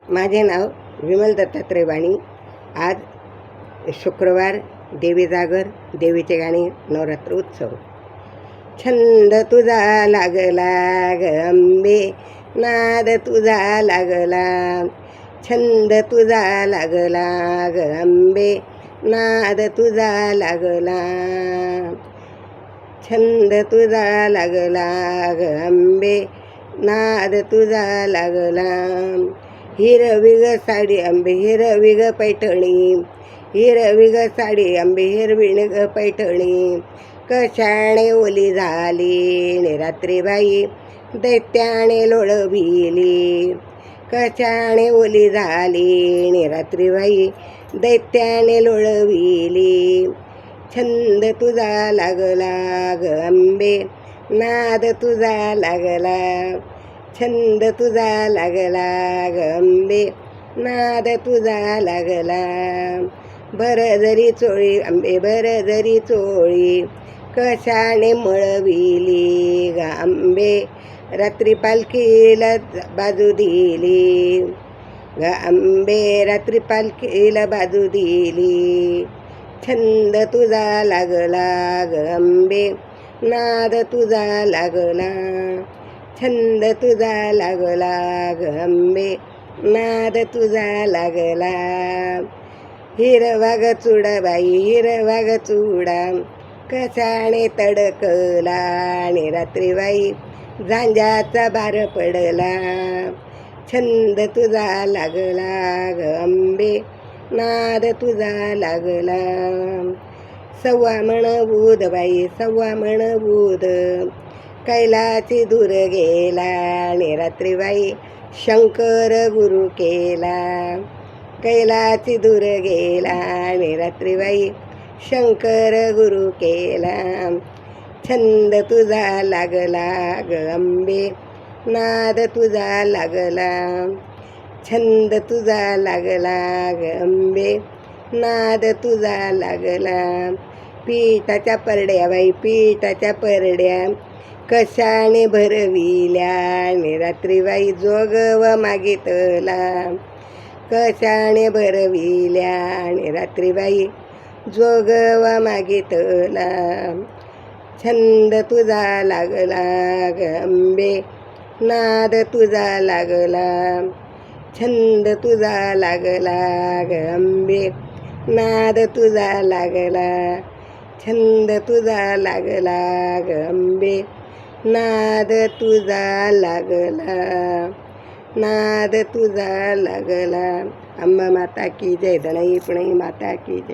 माझे नाव विमल दत्तात्रय वाणी. आज शुक्रवार, देवी जागर, देवीचे गाणे, नवरात्र उत्सव. छंद तुझा लागला ग अंबे, नाद तुझा लागला. छंद तुझा लागला ग अंबे, नाद तुझा लागला. छंद तुझा लागला ग अंबे, नाद तुझा लागला. हिरवी ग साडी अंबे, हिरवी ग पैठणी. हिरवी ग साडी अंबे, हिरवी ग पैठणी. कशाने ओली झाली ने रात्रीबाई, दैत्याने लोळविली. कशाने ओली झाली ने रात्रीबाई, दैत्याने लोळविली. छंद तुझा लागला ग अंबे, नाद तुझा लागला. छंद तुझा लागला ग अंबे, नाद तुझा लागला. बरं जरी चोळी अंबे, बरं जरी चोळी. कशाने मळविली ग अंबे, रात्री पालखीला बाजू दिली. ग अंबे रात्री पालखीला बाजू दिली. छंद तुझा लागला ग अंबे, नाद तुझा लागला. छंद तुझा लागला ग अंबे, नाद तुझा लागला. हिरवा ग चुडा बाई, हिरवा ग चुडा. कशाने तडकला आणि रात्रीबाई, झांजाचा भार पडला. छंद तुझा लागला ग अंबे, नाद तुझा लागला. सव्वा म्हण बुध बाई, सव्वा म्हण बुध. कैलासी दूर गेला आणि रात्रीबाई, शंकर गुरु केला. कैलासी दूर गेला आणि रात्रीबाई, शंकर गुरु केला. छंद तुझा लागला ग अंबे, नाद तुझा लागला. छंद तुझा लागला ग अंबे, नाद तुझा लागला. पीठाच्या परड्या बाई, पीठाच्या परड्या. कशाने भरविल्या आणि रात्रीबाई, जोगव मागितला. कशाने भरविल्या आणि रात्रीबाई, जोगव मागितला. छंद तुझा लागला ग अंबे, नाद तुझा लागला. छंद तुझा लागला ग अंबे, नाद तुझा लागला. छंद तुझा लागला ग अंबे, नाद तुझा लागला. नाद तुझा लागला. अंबा माता की जय, धनई पुणई माता की जय.